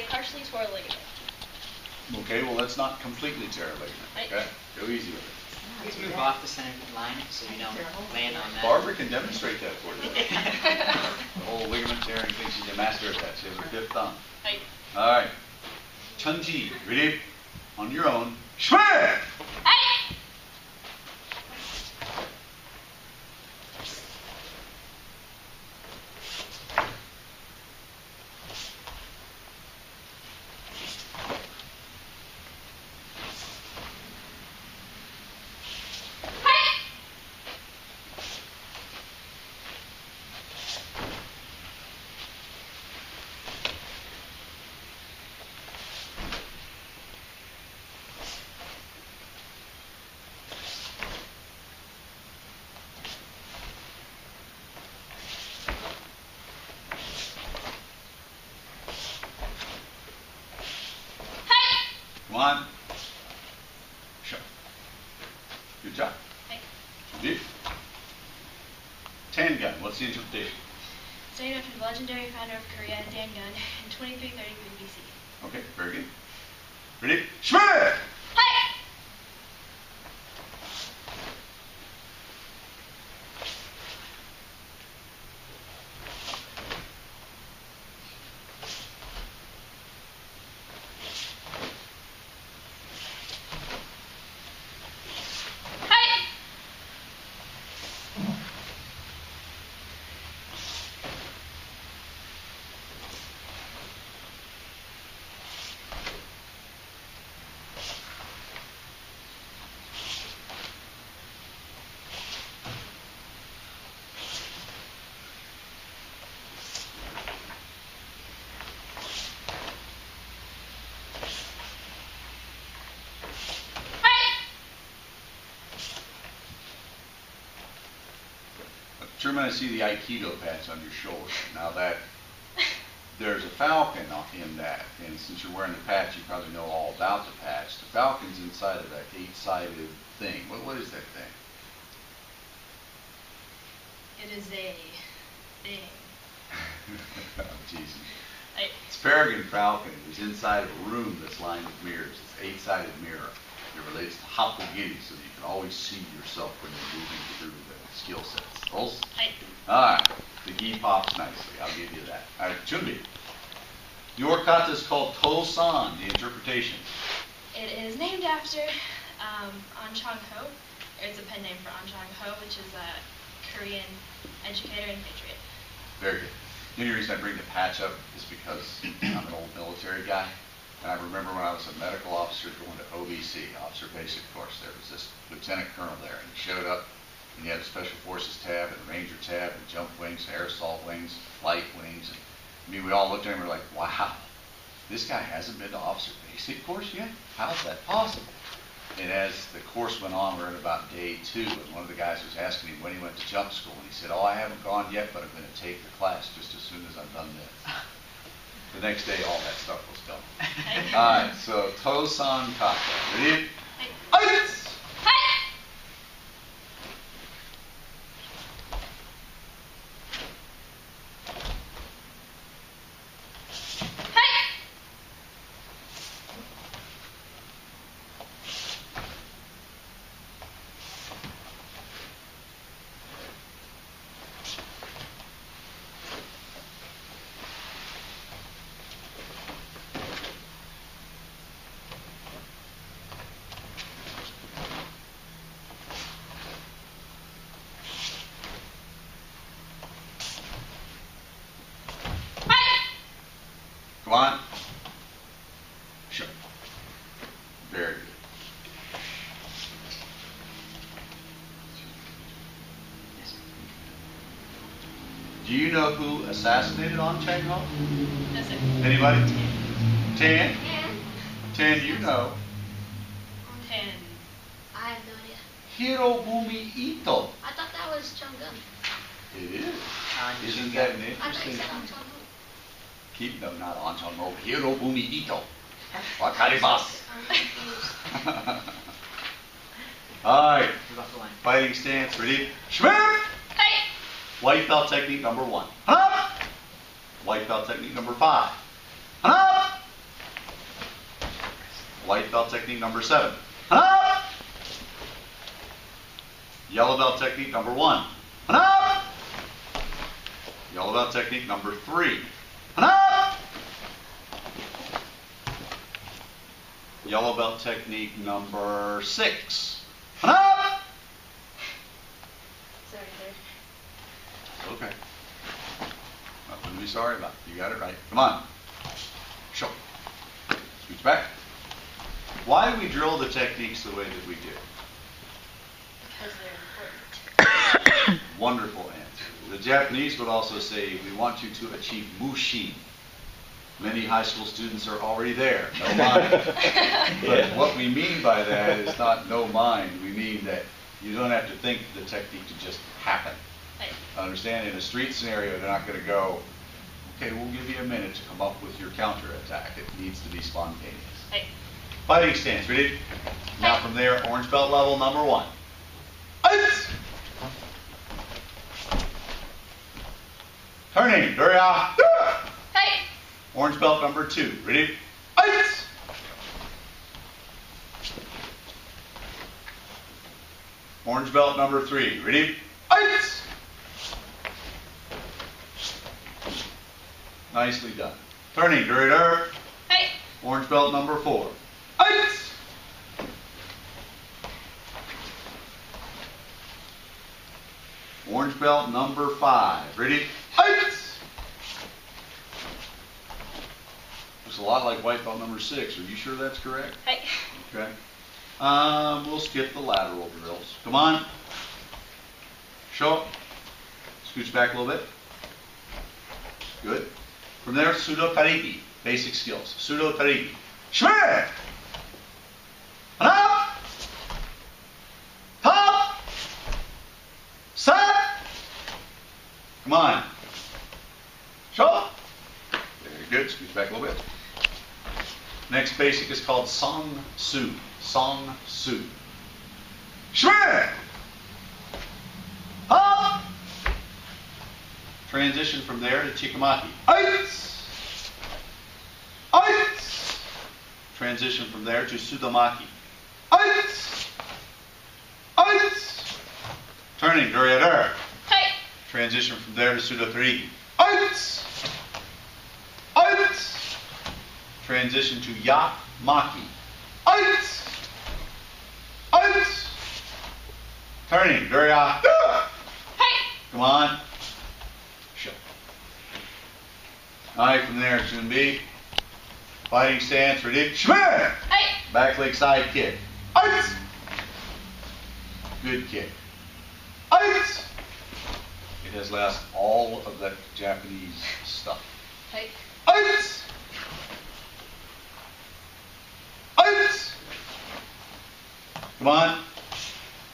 partially tore a ligament. Okay, well, let's not completely tear a ligament. Okay, go easy with it. Let's move off the center line so you don't land on that. Barbara can demonstrate that for you. The whole ligament tearing thing, she's a master at that. She has her fifth thumb. Right. All right. Chun-Ji, ready? On your own. Schmidt! Hey! Come on. Show. Good job. Hey. Deep. Tan gun. What's the interpretation? It's named after the legendary founder of Korea, Dan Gun, in 2333 BC. Okay, very good. Ready? Schmidt! Hey! Truman, I see the Aikido patch on your shoulder. Now that there's a falcon in that, and since you're wearing the patch, you probably know all about the patch. The falcon's inside of that 8-sided thing. What is that thing? It is a thing. I'm teasing. It's Peregrine falcon. It's inside of a room that's lined with mirrors. It's an 8-sided mirror. It relates to Hapogiri, so that you can always see yourself when you're moving through the skill sets. All right. The gi pops nicely. I'll give you that. All right, Chunbi. Your kata is called Tosan, the interpretation. It is named after An Chang-ho. It's a pen name for An Chang-ho, which is a Korean educator and patriot. Very good. The only reason I bring the patch up is because I'm an old military guy. And I remember when I was a medical officer going to OBC, Officer Basic Course, there was this lieutenant colonel there, and he showed up, and he had a Special Forces tab, and Ranger tab, and jump wings, and air assault wings, flight wings. And, I mean, we all looked at him and were like, wow, this guy hasn't been to Officer Basic Course yet? How's that possible? And as the course went on, we're in about day 2, and one of the guys was asking him when he went to jump school, and he said, oh, I haven't gone yet, but I'm going to take the class just as soon as I'm done this. The next day, all that stuff was done. All right, so Tosan kata. Ready? Ice! Come on. Sure. Very good. Do you know who assassinated An Chang-ho? No, sir. Anybody? Tan? Tan? Tan, you know. Tan. I have no idea. Hirobumi Ito. I thought that was Chung-gun. It is. Isn't that an I thought you interesting? said on Chung-gun. Keep no, not An Chang-ho. Hirobumi Ito. Wakarimasu. I'm confused. All right. Move off the line. Fighting stance. Ready? Schmidt! Hey! White belt technique number 1. Up! White belt technique number 5. Up! White belt technique number 7. Up. Yellow belt technique number 1. Up. Yellow belt technique number 3. Up. Yellow belt technique number 6. Up. Sorry, sir. Okay. Nothing to be sorry about. You got it right. Come on. Show. Scooch back. Why do we drill the techniques the way that we do? Because they're important. Wonderful answer. The Japanese would also say, we want you to achieve mushin. Many high school students are already there. No mind. But what we mean by that is not no mind. We mean that you don't have to think the technique to just happen. Right. Understand, in a street scenario, they're not going to go, okay, we'll give you a minute to come up with your counterattack. It needs to be spontaneous. Right. Fighting stance, ready? Now from there, orange belt level number 1. Ice! Turning, Doria. Hey! Orange belt number 2, ready? Ice! Orange belt number 3, ready? Ice! Nicely done. Turning, Doria. Hey! Orange belt number 4. Ice! Orange belt number 5. Ready? Ice! Looks a lot like white belt number 6. Are you sure that's correct? Hey! Okay. We'll skip the lateral drills. Come on. Show up. Scooch back a little bit. Good. From there, pseudo tariki. Basic skills. Pseudo tariki. Shmir! Up! Top! Set! Come on. Show up. Very good. Scooch back a little bit. Next basic is called Song Su. Song Su. Shmir! Up! Transition from there to Chikamaki. Ice! Ice! Transition from there to Sudomaki. Ice! Ice! Turning, Duriadur. Hey! Transition from there to Sudotariki. Ice! Ice! Transition to Yak-Maki. Ice! Ice! Turning, Duriadur. Hey! Come on. Show. Alright, from there, it's going to be fighting stance, ready? Shmir! Hey! Back leg side kick. Ice! Good kick. Ice! It has lost all of that Japanese stuff. Hey! Ice! Ice! Come on.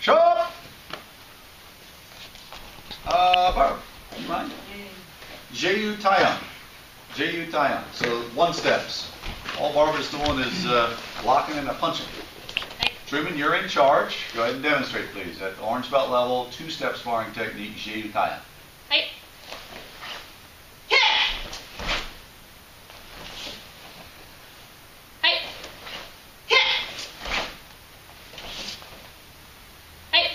Show up! Barb, you mind? Jeyu Taiyan. Jeyu Taiyan. So 1 steps. All Barbara's doing is blocking and punching. Hey! Truman, you're in charge. Go ahead and demonstrate, please. At the orange belt level, 2-step sparring technique, Jeyu Taiyan. Hey! Hey! Hey! Hey!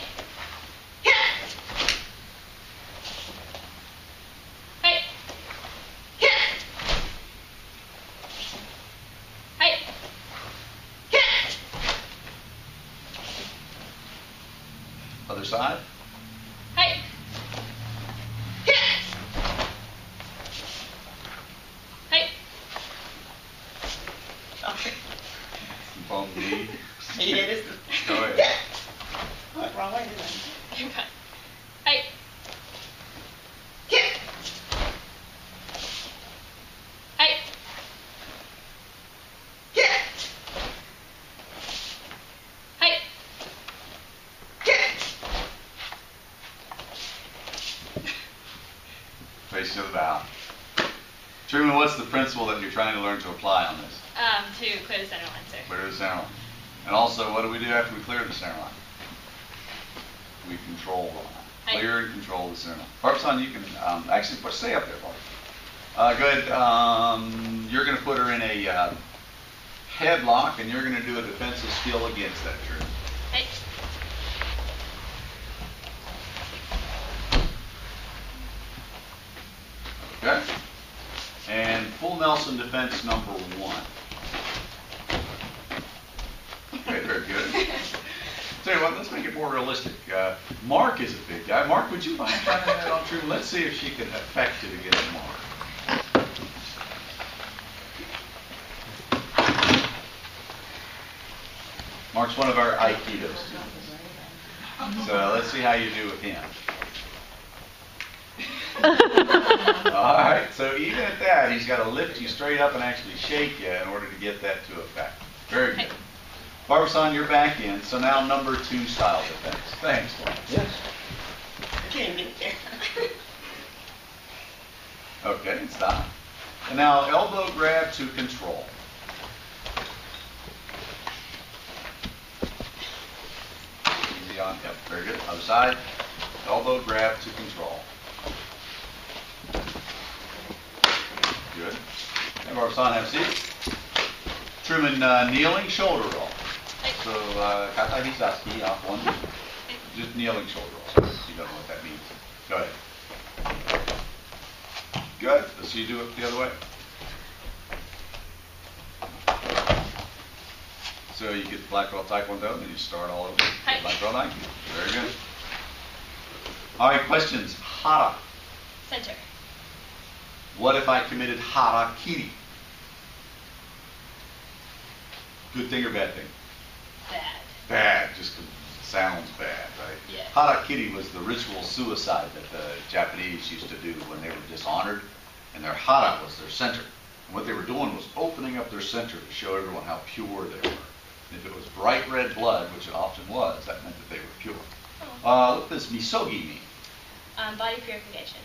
Hey! Other side. Hey! Hey! Bone knee. He hit his. Go ahead. Wrong way, didn't I? Hey! Hey! Hey! Face to the bow. Truman, what's the principle that you're trying to learn to apply on this? To clear the center line, sir. Clear the center line. And also, what do we do after we clear the center line? We control the line. Right. Clear and control the center line. Barbara, you can actually stay up there, Barbara. Good. You're going to put her in a headlock, and you're going to do a defensive skill against that, Truman. Hey. Okay. And full Nelson defense number 1. Okay, very good. Tell you what, let's make it more realistic. Mark is a big guy. Mark, would you mind trying that on Truman? Let's see if she can affect it against Mark. Mark's one of our Aikido students. So let's see how you do with him. All right, so even at that, he's got to lift you straight up and actually shake you in order to get that to effect. Very good. Barbara-san, you're back in. So now number 2 style defense. Thanks, Lawrence. Yes. I can't get there. Okay, stop. And now elbow grab to control. Easy on, yep, very good. Other side, elbow grab to control. Good. And Barbara-san, have a seat. Truman, kneeling shoulder roll. So, kata hisaski off one knee. Just kneeling shoulder roll. So you don't know what that means. Go ahead. Good. Let's see you do it the other way. So you get black belt taekwondo, and then you start all over. Hi. Black belt aikido. Very good. All right, questions. Hara. Center. What if I committed harakiri? Good thing or bad thing? Bad. Bad, just 'cause it sounds bad, right? Yeah. Harakiri was the ritual suicide that the Japanese used to do when they were dishonored, and their hara was their center. And what they were doing was opening up their center to show everyone how pure they were. And if it was bright red blood, which it often was, that meant that they were pure. Oh. What does misogi mean? Body purification.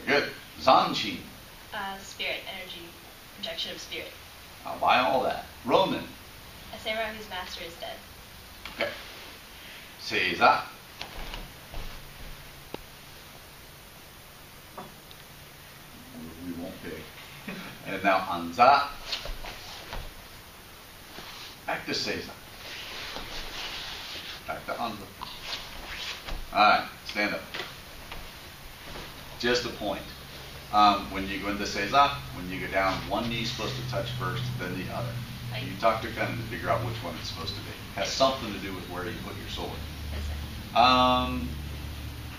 Very good. Zanshin. Spirit, energy, projection of spirit. I'll buy all that. Roman. A samurai whose master is dead. Okay. Seiza. We won't pick. And now Anza. Back to Seiza. Back to Anza. Alright, stand up. Just a point. When you go into Seiza, when you go down, one knee's supposed to touch first, then the other. You talk to Ken to figure out which one it's supposed to be. It has something to do with where you put your sword.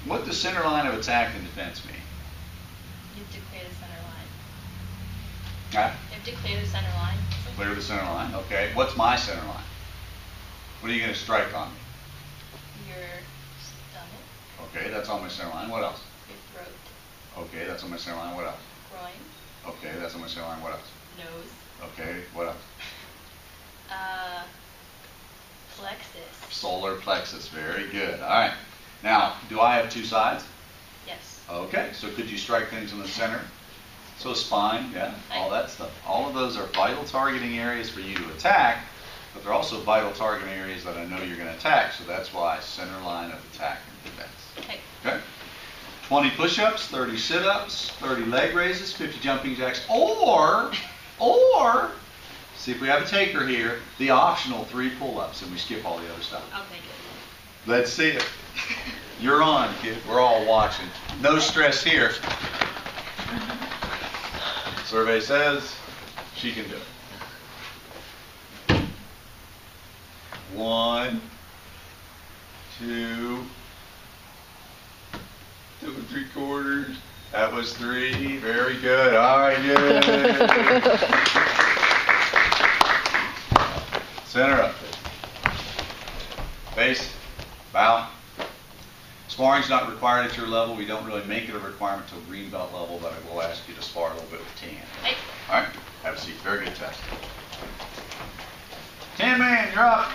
What does center line of attack and defense mean? You have to clear the center line. Huh? You have to clear the center line. Clear the center line. Okay. What's my center line? What are you going to strike on me? Your stomach. Okay, that's on my center line. What else? Your throat. Okay, that's on my center line. What else? Groin. Okay, that's on my center line. What else? Nose. Okay, what else? Plexus. Solar plexus. Very good. All right. Now, do I have 2 sides? Yes. Okay, so could you strike things in the center? So spine, yeah, all that stuff. All of those are vital targeting areas for you to attack, but they're also vital targeting areas that I know you're going to attack, so that's why center line of attack and defense. Okay. Okay? 20 push-ups, 30 sit-ups, 30 leg raises, 50 jumping jacks, or, see if we have a taker here, the optional 3 pull-ups, and we skip all the other stuff. I'll take it. Let's see it. You're on, kid. We're all watching. No stress here. Survey says she can do it. 1, 2, 2 3/4. That was 3. Very good. All right, good. Center up. Face. Bow. Sparring's not required at your level. We don't really make it a requirement till green belt level, but I will ask you to spar a little bit with tan. Hey. All right, have a seat. Very good test. Tan man, you're up.